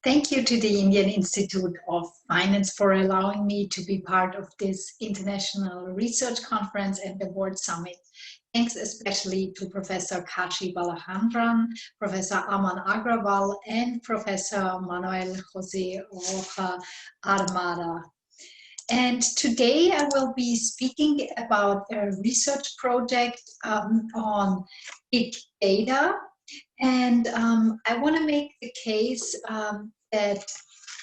Thank you to the Indian Institute of Finance for allowing me to be part of this international research conference and the World Summit. Thanks especially to Professor Kashi Balahandran, Professor Aman Agrawal, and Professor Manuel Jose Roja Armada. And today I will be speaking about a research project on big data. And I want to make the case that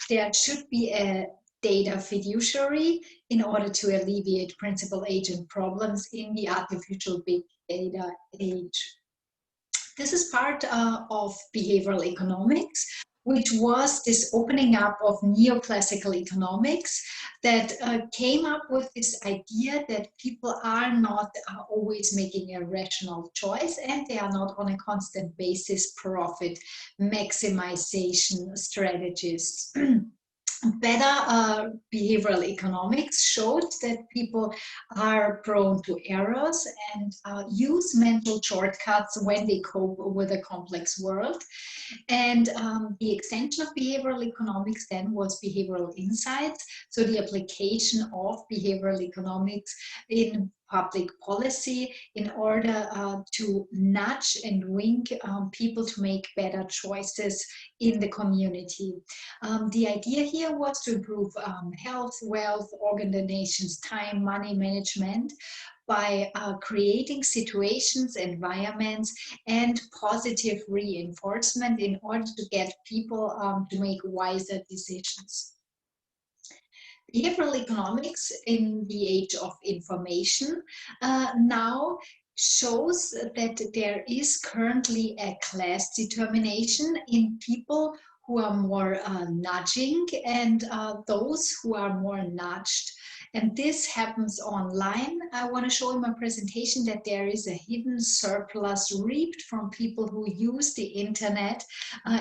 there should be a data fiduciary in order to alleviate principal-agent problems in the artificial big data age. This is part of behavioral economics, which was this opening up of neoclassical economics that came up with this idea that people are not always making a rational choice, and they are not on a constant basis profit maximization strategists. Better behavioral economics showed that people are prone to errors and use mental shortcuts when they cope with a complex world. And the extension of behavioral economics then was behavioral insights, so the application of behavioral economics in public policy in order to nudge and wink people to make better choices in the community. The idea here was to improve health, wealth, organizations, time, money management by creating situations, environments, and positive reinforcement in order to get people to make wiser decisions. Behavioral economics in the age of information now shows that there is currently a class determination in people who are more nudging and those who are more nudged. And this happens online. I want to show in my presentation that there is a hidden surplus reaped from people who use the internet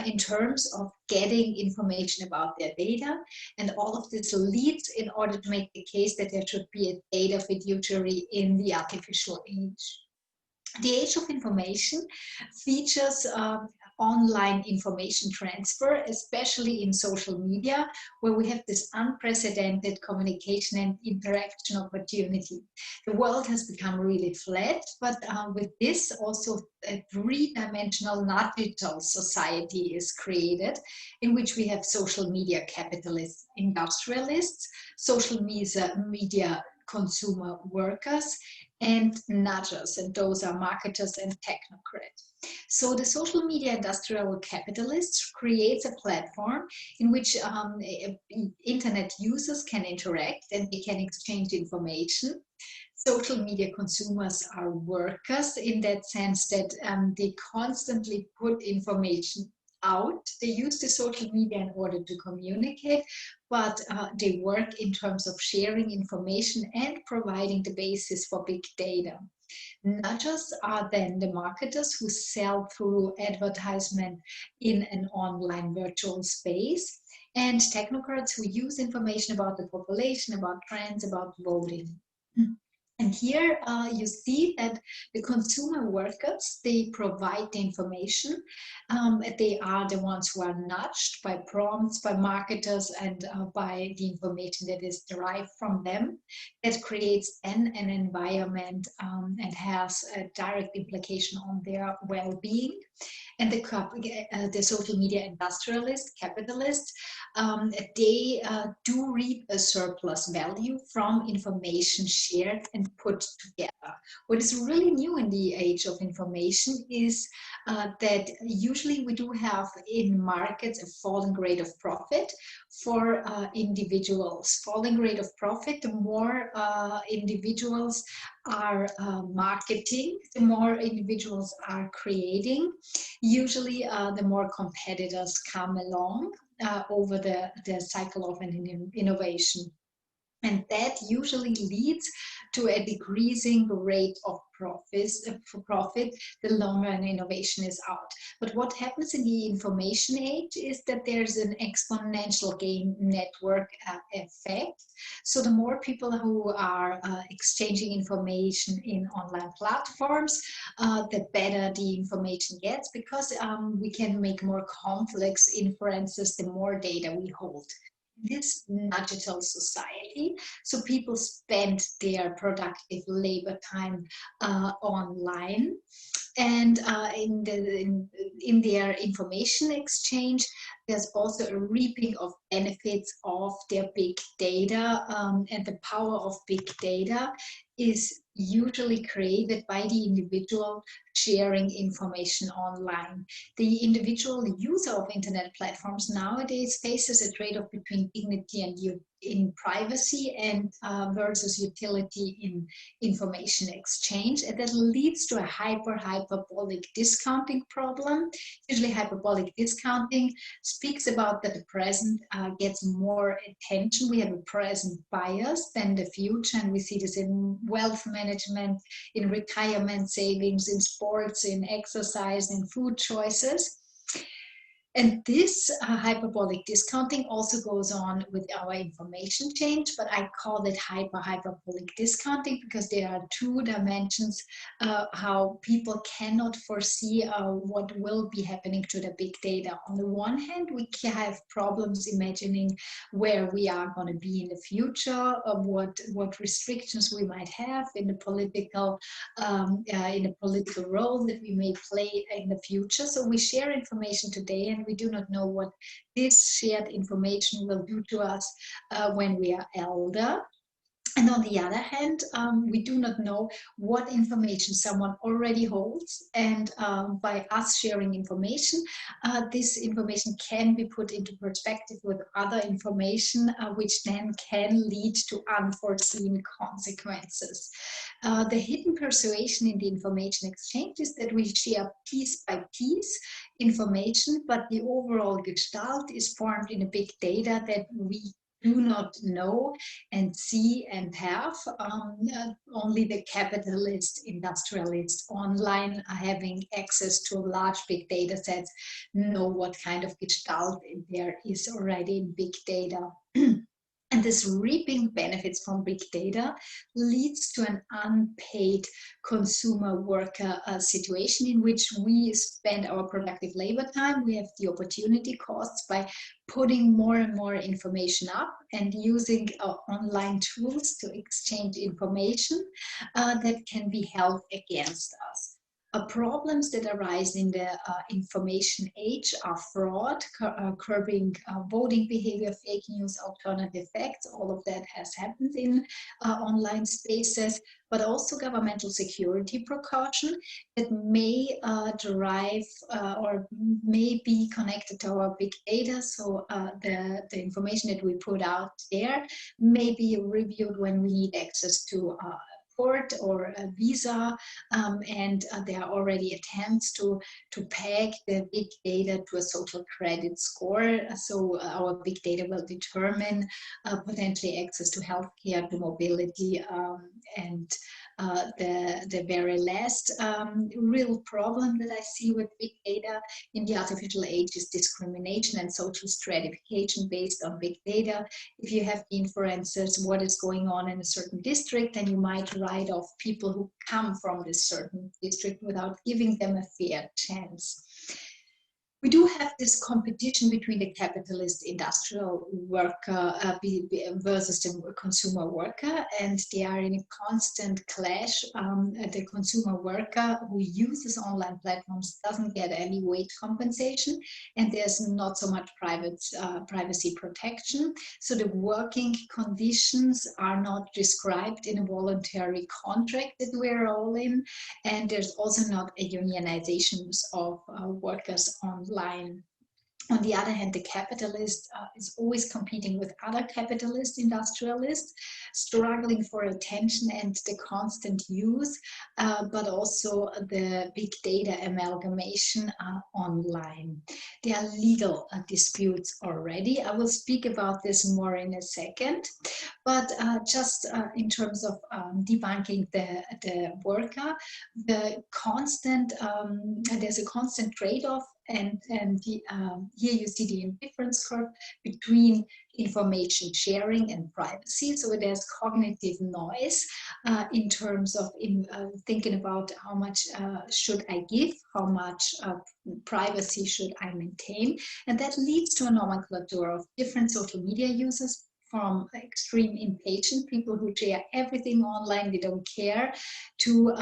in terms of getting information about their data. And all of this leads in order to make the case that there should be a data fiduciary in the artificial age. The age of information features online information transfer, especially in social media, where we have this unprecedented communication and interaction opportunity. The world has become really flat, but with this also a three-dimensional nudgital society is created, in which we have social media capitalists, industrialists, social media consumer workers, and nudgers, and those are marketers and technocrats. So the social media industrial capitalists creates a platform in which internet users can interact and they can exchange information. Social media consumers are workers in that sense that they constantly put information out. They use the social media in order to communicate, but they work in terms of sharing information and providing the basis for big data. Nudgers are then the marketers who sell through advertisement in an online virtual space, and technocrats who use information about the population, about trends, about voting. And here you see that the consumer workers, they provide the information. They are the ones who are nudged by prompts, by marketers, and by the information that is derived from them. That creates an environment and has a direct implication on their well-being. And the social media industrialists, capitalists, they do reap a surplus value from information shared and put together. What is really new in the age of information is that usually we do have in markets a falling rate of profit for individuals. Falling rate of profit, the more individuals are marketing, the more individuals are creating. Usually the more competitors come along over the cycle of an innovation. And that usually leads to a decreasing rate of profit, the longer an innovation is out. But what happens in the information age is that there's an exponential gain network effect. So the more people who are exchanging information in online platforms, the better the information gets, because we can make more complex inferences the more data we hold. This nudgital society, so people spend their productive labor time online, and in their information exchange, there's also a reaping of benefits of their big data, and the power of big data is usually created by the individual sharing information online. The individual user of internet platforms nowadays faces a trade-off between dignity and in privacy and versus utility in information exchange, and that leads to a hyperbolic discounting problem. Usually hyperbolic discounting speaks about that the present gets more attention. We have a present bias than the future, and we see this in wealth management, in retirement savings, in sports, in exercise, in food choices. And this hyperbolic discounting also goes on with our information change, but I call it hyperbolic discounting because there are two dimensions how people cannot foresee what will be happening to the big data. On the one hand, we have problems imagining where we are going to be in the future, what restrictions we might have in the political role that we may play in the future. So we share information today, and we do not know what this shared information will do to us when we are elder. And on the other hand, we do not know what information someone already holds. And by us sharing information, this information can be put into perspective with other information, which then can lead to unforeseen consequences. The hidden persuasion in the information exchange is that we share piece by piece information, but the overall gestalt is formed in a big data that we do not know and see and have. Only the capitalist, industrialist, online having access to large big data sets know what kind of gestalt there is already in big data. And this reaping benefits from big data leads to an unpaid consumer worker situation in which we spend our productive labor time. We have the opportunity costs by putting more and more information up and using online tools to exchange information that can be held against us. Problems that arise in the information age are fraud, curbing voting behavior, fake news, alternative facts. All of that has happened in online spaces, but also governmental security precaution that may derive or may be connected to our big data. So the information that we put out there may be reviewed when we need access to or a visa, and there are already attempts to peg the big data to a social credit score. So our big data will determine potentially access to healthcare, to mobility, and the very last real problem that I see with big data in the artificial age is discrimination and social stratification based on big data. If you have inferences what is going on in a certain district, then you might write off people who come from this certain district without giving them a fair chance. We do have this competition between the capitalist industrial worker versus the consumer worker, and they are in a constant clash. The consumer worker who uses online platforms doesn't get any wage compensation, and there's not so much privacy protection. So the working conditions are not described in a voluntary contract that we're all in, and there's also not a unionization of workers online. On the other hand, the capitalist is always competing with other capitalist industrialists, struggling for attention and the constant use, but also the big data amalgamation online. There are legal disputes already. I will speak about this more in a second, but just in terms of debunking the worker, there's a constant trade-off, and here you see the indifference curve between information sharing and privacy. So there's cognitive noise in terms of thinking about how much should I give, how much privacy should I maintain, and that leads to a nomenclature of different social media users, from extreme impatient people who share everything online, they don't care, to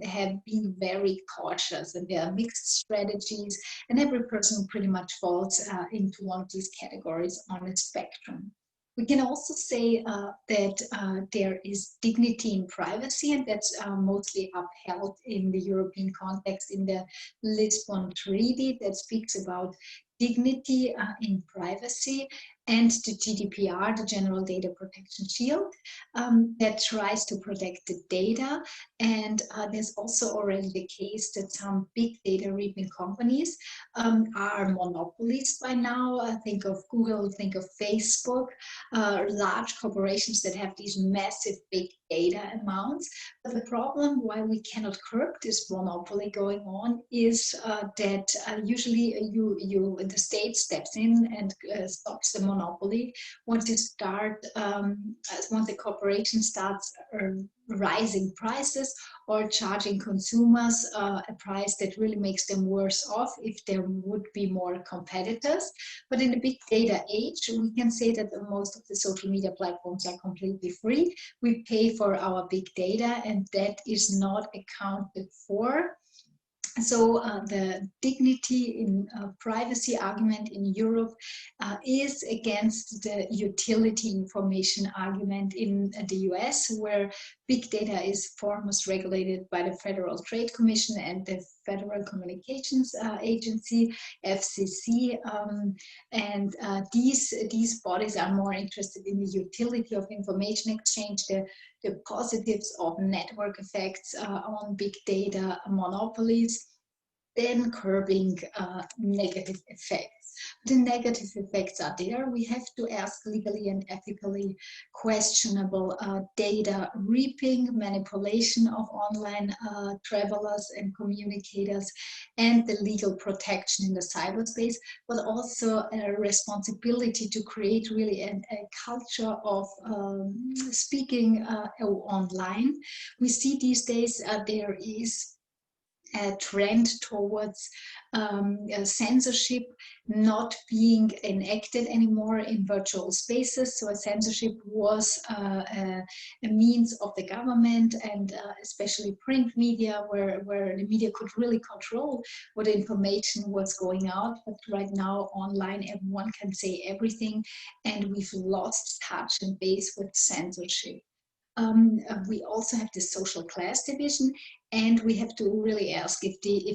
have been very cautious. And there are mixed strategies, and every person pretty much falls into one of these categories on a spectrum. We can also say that there is dignity in privacy, and that's mostly upheld in the European context in the Lisbon Treaty that speaks about dignity in privacy, and the GDPR, the General Data Protection Shield, that tries to protect the data. And there's also already the case that some big data reaping companies are monopolies by now. Think of Google, think of Facebook, large corporations that have these massive big data amounts. But the problem why we cannot curb this monopoly going on is that usually the state steps in and stops the monopoly once you start, once the corporation starts rising prices or charging consumers a price that really makes them worse off if there would be more competitors. But in the big data age, we can say that most of the social media platforms are completely free. We pay for our big data, and that is not accounted for. So the dignity in privacy argument in Europe is against the utility information argument in the US, where big data is foremost regulated by the Federal Trade Commission and the Federal Communications Agency, FCC, and these bodies are more interested in the utility of information exchange, the positives of network effects on big data monopolies, then curbing negative effects. The negative effects are there. We have to ask legally and ethically questionable data reaping, manipulation of online travelers and communicators, and the legal protection in the cyberspace, but also a responsibility to create really a culture of speaking online. We see these days there is a trend towards censorship not being enacted anymore in virtual spaces. So a censorship was a means of the government, and especially print media, where the media could really control what information was going out. But right now online everyone can say everything, and we've lost touch and base with censorship. We also have the social class division, and we have to really ask if the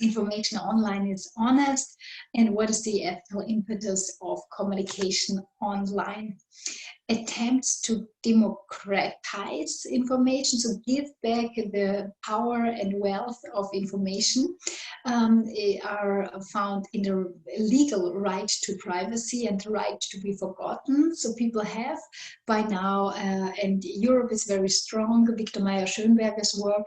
information online is honest, and what is the ethical impetus of communication online. Attempts to democratize information, so give back the power and wealth of information, are found in the legal right to privacy and the right to be forgotten. So people have by now, and Europe is very strong, Victor Meyer-Schönberger's work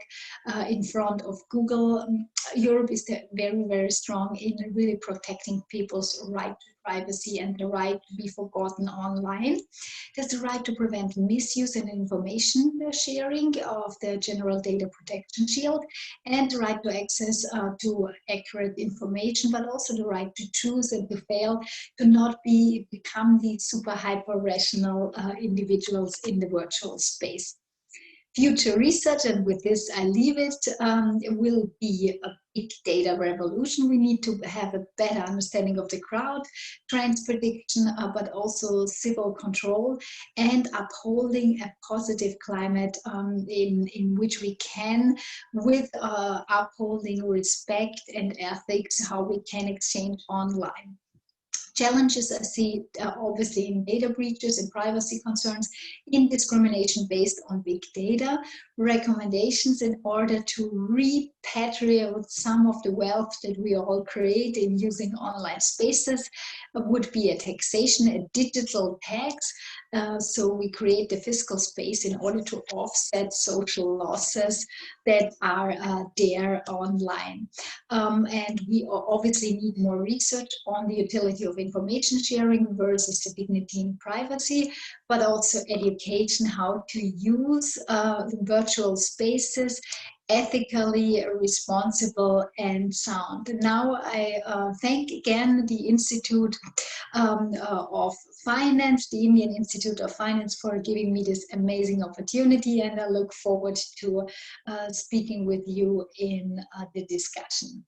in front of Google, Europe is very, very strong in really protecting people's right to privacy and the right to be forgotten online. There's the right to prevent misuse and information sharing of the General Data Protection Shield, and the right to access to accurate information, but also the right to choose and to fail, to not become the super hyper rational individuals in the virtual space. Future research, and with this I leave it, will be big data revolution. We need to have a better understanding of the crowd trends prediction, but also civil control and upholding a positive climate in which we can, with upholding respect and ethics, how we can exchange online. Challenges I see obviously in data breaches and privacy concerns, in discrimination based on big data, recommendations in order to repatriate some of the wealth that we all create in using online spaces would be a taxation, a digital tax. So we create the fiscal space in order to offset social losses that are there online. And we obviously need more research on the utility of information sharing versus the dignity and privacy, but also education, how to use virtual spaces ethically, responsible, and sound. Now I thank again the Institute of Finance, the Indian Institute of Finance, for giving me this amazing opportunity, and I look forward to speaking with you in the discussion.